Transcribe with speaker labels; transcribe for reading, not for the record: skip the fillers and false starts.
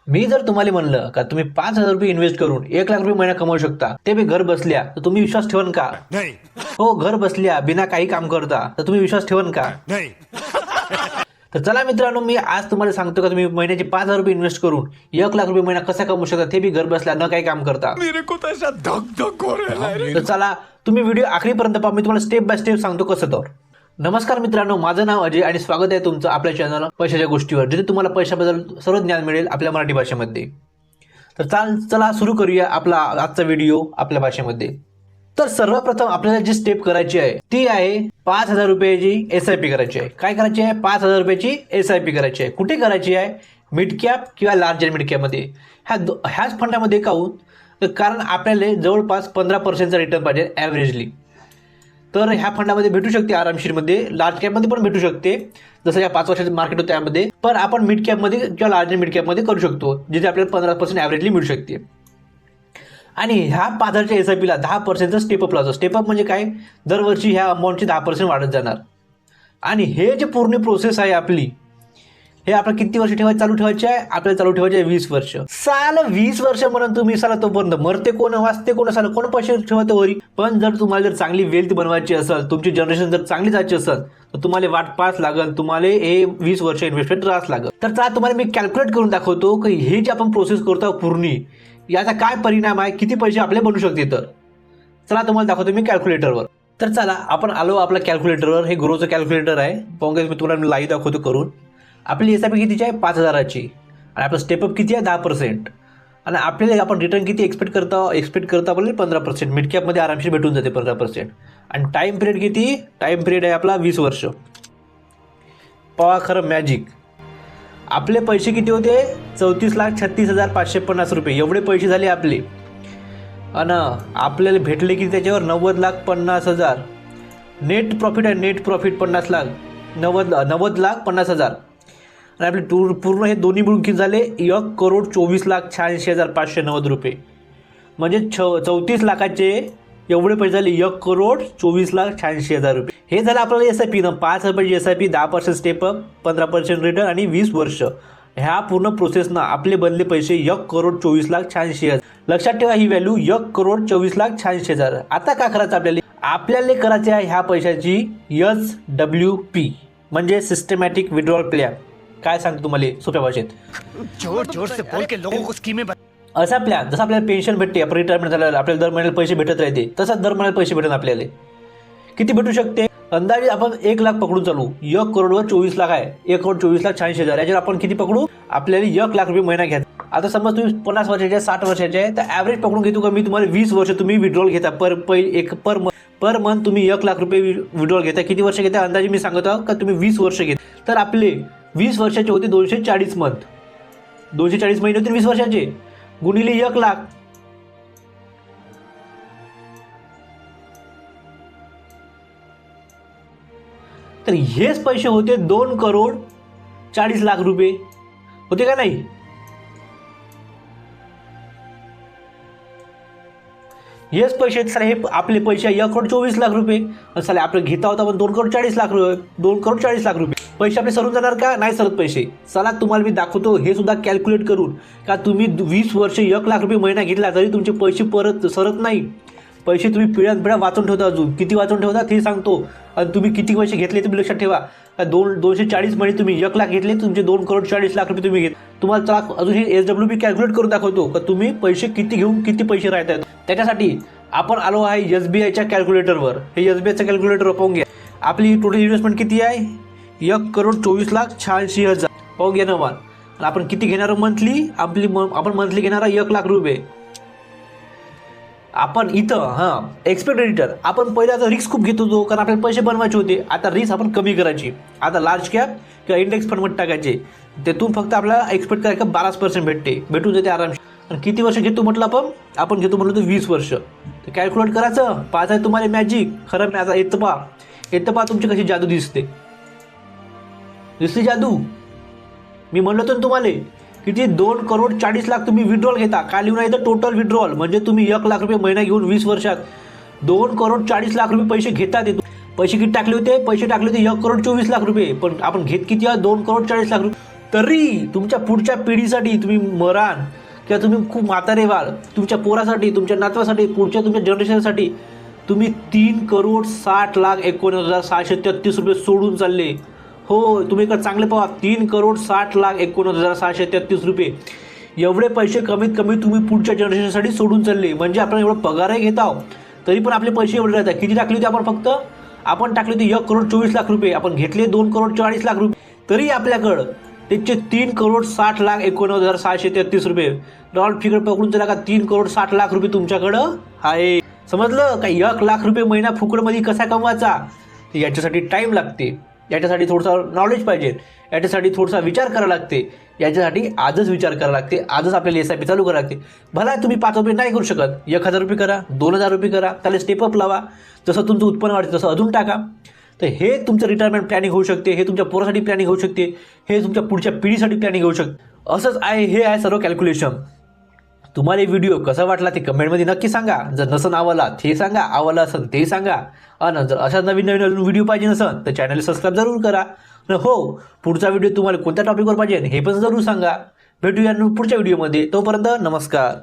Speaker 1: मी जर तुम्हाला म्हणलं का तुम्ही 5,000 रुपये इन्व्हेस्ट करून 1 लाख रुपये महिना कमवू शकता, ते बी घर बसल्या, तर तुम्ही विश्वास ठेवन का?
Speaker 2: नाही.
Speaker 1: हो, घर बसल्या बिना काही काम करता, तर तुम्ही विश्वास ठेवन का?
Speaker 2: नाही.
Speaker 1: तर चला मित्रांनो, मी आज तुम्हाला सांगतो का तुम्ही महिन्याचे 5,000 रुपये इन्व्हेस्ट करून 1 लाख रुपये महिना कसा कमवू शकता, ते बी घर बसल्या न काही काम करता.
Speaker 2: मेरे को तो ऐसा धक धक हो रहा है रे.
Speaker 1: तर चला तुम्ही व्हिडिओ आखरीपर्यंत पहा, मी तुम्हाला स्टेप बाय स्टेप सांगतो कसं. तर नमस्कार मित्रांनो, माझं नाव अजय आणि स्वागत आहे तुमचं आपल्या चॅनल पैशाच्या गोष्टीवर, जिथे तुम्हाला पैशाबद्दल सर्व ज्ञान मिळेल आपल्या मराठी भाषेमध्ये. तर चला सुरू करूया आपला आजचा व्हिडिओ आपल्या भाषेमध्ये. तर सर्वप्रथम आपल्याला जी स्टेप करायची आहे ती आहे 5,000 रुपयाची SIP करायची आहे. काय करायची आहे? 5,000 रुपयाची SIP करायची आहे. कुठे करायची आहे? मिड कॅप किंवा लार्ज अँड मिड कॅपमध्ये. ह्याच फंडामध्ये काहून? कारण आपल्याला जवळपास 15% रिटर्न पाहिजे ॲव्हरेजली. तर ह्या फंडामध्ये भेटू शकते आरामशीरमध्ये, लार्ज कॅपमध्ये पण भेटू शकते जसं या 5 वर्षाचं मार्केट होतं त्यामध्ये. पण आपण मिड कॅपमध्ये किंवा लार्ज अँड मिड कॅपमध्ये करू शकतो, जिथे आपल्याला 15% ॲव्हरेजली मिळू शकते. आणि ह्या 5,000च्या SIPला 10%चा स्टेपअप लावतो. स्टेपअप म्हणजे काय? दरवर्षी ह्या अमाऊंटची 10% वाढत जाणार. आणि हे जे पूर्ण प्रोसेस आहे आपली, हे आपल्याला किती वर्ष चालू ठेवायचे आहे? आपल्याला चालू ठेवायचे आहे 20 वर्ष. साल 20 वर्ष म्हणून तुम्ही साला तोपर्यंत मरते कोण, वाचते कोण, साला कोण पैसे ठेवते वरी. पण जर तुम्हाला जर चांगली वेल्थ बनवायची असेल, तुमची जनरेशन जर चांगली जायची असेल, तर तुम्हाला वाट पास लागल, तुम्हाला हे 20 वर्ष इन्व्हेस्टमेंट रास लागल. तर चला तुम्हाला मी कॅल्क्युलेट करून दाखवतो की हे जे आपण प्रोसेस करतो पूर्ण, याचा काय परिणाम आहे, किती पैसे आपले बनू शकते. तर चला तुम्हाला दाखवतो मी कॅल्क्युलेटरवर. तर चला आपण आलो आपल्या कॅल्क्युलेटरवर. हे ग्रोचं कॅल्क्युलेटर आहे, पाहून मी तुम्हाला लाईव्ह दाखवतो करून. आपली SIP कितीची आहे? 5,000ची. आणि आपलं स्टेपअप किती आहे? 10%. आणि आपल्याला आपण रिटर्न किती एक्सपेक्ट करता आपल्याला 15%. मिड कॅपमध्ये आरामशीर भेटून जाते 15%. आणि टाईम पिरियड किती? टाईम पिरियड आहे आपला 20 वर्ष. पहा खरं मॅजिक. आपले पैसे किती होते? 34,36,550 रुपये एवढे पैसे झाले आपले. आणि आपल्याला भेटले किती त्याच्यावर? 90,50,000. नेट प्रॉफिट आहे, नेट प्रॉफिट 50 लाख, 90,50,000. आणि आपले पूर्ण हे दोन्ही मिळून किती झाले? 1,24,86,590 रुपये. म्हणजे 34 लाखाचे एवढे पैसे झाले 1,24,86,000 रुपये. हे झालं आपल्याला SIP. 5,000 SIP, 10% स्टेपअप, 15% रिटर्न आणि 20 वर्ष. ह्या पूर्ण प्रोसेसनं आपले बनले पैसे 1,24,86,000. लक्षात ठेवा ही व्हॅल्यू 1,24,86,000. आता काय करायचं आपल्याला करायचे आहे ह्या पैशाची SWP म्हणजे सिस्टमॅटिक विड्रॉल प्लॅन. काय सांगतो तुम्हाला सोप्या भाषेत?
Speaker 2: जोर जोर से बोल के लोगों को स्कीमें
Speaker 1: असा प्लॅन, जसं आपल्याला पेन्शन भेटते, आपण रिटायरमेंट झाल्यावर आपल्याला दर महिन्याला पैसे भेटत राहते, तसंच दर महिन्याला पैसे भेटत आपल्याला. किती भेटू शकते? अंदाजे आपण 1 लाख पकडून चालू. 1 करोडवर 24 लाख आहे, 1,24,86,000. याच्यावर आपण किती पकडू? आपल्याला 1 लाख रुपये महिना घ्यायचा. आता समज तुम्ही 50 वर्षाचे आहे, 60 वर्षाचे आहे, तर ॲव्हरेज पकडून घेतो का मी तुम्हाला 20 वर्ष तुम्ही विड्रॉल घेता. पर मंथ तुम्ही 1 लाख रुपये विड्रॉल घेता. किती वर्ष घेता? अंदाजे मी सांगत आहोत का तुम्ही 20 वर्ष घेता. तर आपले 20 वर्षाचे होते 240 मंथ, 240 महिने होते 20 वर्षाचे, गुणिले 1 लाख. तर हेच पैसे होते 2,40,00,000 रुपये. होते का नाही? हेच पैसे सर, हे आपले पैसे 1,24,00,000 रुपये. सर आपलं घेता होता पण 2,40,00,000 रुपये. 2,40,00,000 रुपये पैसे आपले सरून जाणार का? नाही सरत पैसे. चला तुम्हाला मी दाखवतो हे सुद्धा कॅल्क्युलेट करून, का तुम्ही 20 वर्ष 1 लाख रुपये महिना घेतला तरी तुमचे पैसे परत सरत नाही. पैसे तुम्ही पिढ्या वाचून ठेवता. अजून किती वाचून ठेवता ते सांगतो. आणि तुम्ही किती पैसे घेतले तुम्ही लक्षात ठेवा. 240 महिने तुम्ही 1 लाख घेतले, तुमचे 2,40,00,000 रुपये तुम्ही घेत. तुम्हाला चला अजून हे SWP कॅल्क्युलेट करून दाखवतो का तुम्ही पैसे किती घेऊन किती पैसे राहतात. त्याच्यासाठी आपण आलो आहे SBIच्या कॅल्क्युलेटरवर. हे SBIचं कॅल्क्युलेटर पाहून घ्या. आपली टोटल इन्व्हेस्टमेंट किती आहे? 1,24,86,000. पाहून घ्या ना मान. आपण किती घेणार मंथली? आपण मंथली घेणार 1 लाख रुपये. आपण इथं एक्सपेक्टेड रिटर्न आपण पहिला आता रिस्क खूप घेत होतो, कारण आपल्याला पैसे बनवायचे होते. आता रिस्क आपण कमी करायची. आता लार्ज कॅप किंवा इंडेक्स फंडमध्ये टाकायचे. त्यातून फक्त आपल्याला एक्सपेक्ट करायचं 12% भेटून जाते आरामशीर. आणि किती वर्ष घेतो म्हटलं आपण घेतो म्हटलं तर 20 वर्ष. तर कॅल्क्युलेट करायचं. पाच आहे तुम्हाला मॅजिक. खरं माझा येतं पहा तुमची कशी जादू दिसते जादू. मी म्हणलो होतो ना तुम्हाला किती 2,40,00,000 तुम्ही विड्रॉल घेता. काय लिहून आहे तर टोटल विड्रॉल म्हणजे तुम्ही 1 लाख रुपये महिना घेऊन 20 वर्षात 2,40,00,000 रुपये पैसे घेतात. पैसे किती टाकले होते? पैसे टाकले होते 1,24,00,000 रुपये. पण आपण घेत किती आहे? 2,40,00,000 रुपये. तरी तुमच्या पुढच्या पिढीसाठी तुम्ही मरान किंवा तुम्ही खूप म्हातारे व्हाल, तुमच्या पोरासाठी, तुमच्या नातवासाठी, पुढच्या तुमच्या जनरेशनसाठी तुम्ही 3,60,19,633 रुपये सोडून चालले. हो, तुम्ही इकडे चांगले पहा, 3,60,19,633 रुपये एवढे पैसे कमीत कमी तुम्ही पुढच्या जनरेशनसाठी सोडून चालले. म्हणजे आपण एवढं पगारही घेत आहोत तरी पण आपले पैसे एवढे राहतात. किती टाकले होते आपण टाकले होते 1,24,00,000 रुपये, आपण घेतले 2,40,00,000 रुपये, तरी आपल्याकडं त्याचे 3,60,19,633 रुपये राऊंड फिगर पकडून चला का 3,60,00,000 रुपये तुमच्याकडं आहे. समजलं का? 1,00,000 रुपये महिना फुकटमध्ये कसा कमवायचा याच्यासाठी टाईम लागते, याच्यासाठी थोडंसं नॉलेज पाहिजे, याच्यासाठी थोडासा विचार करावा लागते, याच्यासाठी आजच विचार करावा लागते, आजच आपल्याला SIP चालू करावं लागते. भला तुम्ही 5 रुपये नाही करू शकत, 1,000 रुपये करा, 2,000 रुपये करा, त्याला स्टेपअप लावा, जसं तुमचं उत्पन्न वाढते तसं अजून टाका. तर हे तुमचं रिटायरमेंट प्लॅनिंग होऊ शकते, हे तुमच्या पोरासाठी प्लॅनिंग होऊ शकते, हे तुमच्या पुढच्या पिढीसाठी प्लॅनिंग होऊ शकते. असंच आहे, हे आहे सर्व कॅल्क्युलेशन. तुम्हाला व्हिडिओ कसा वाटला ते कमेंटमध्ये नक्की सांगा. जर नसन आवडला ते सांगा, आवडला असेल ते सांगा. आणि जर अशा नवीन व्हिडिओ पाहिजे नसेल तर चॅनल सबस्क्राईब जरूर करा. हो, पुढचा व्हिडिओ तुम्हाला कोणत्या टॉपिकवर पाहिजे हे पण जरूर सांगा. भेटूया पुढच्या व्हिडिओमध्ये. तोपर्यंत नमस्कार.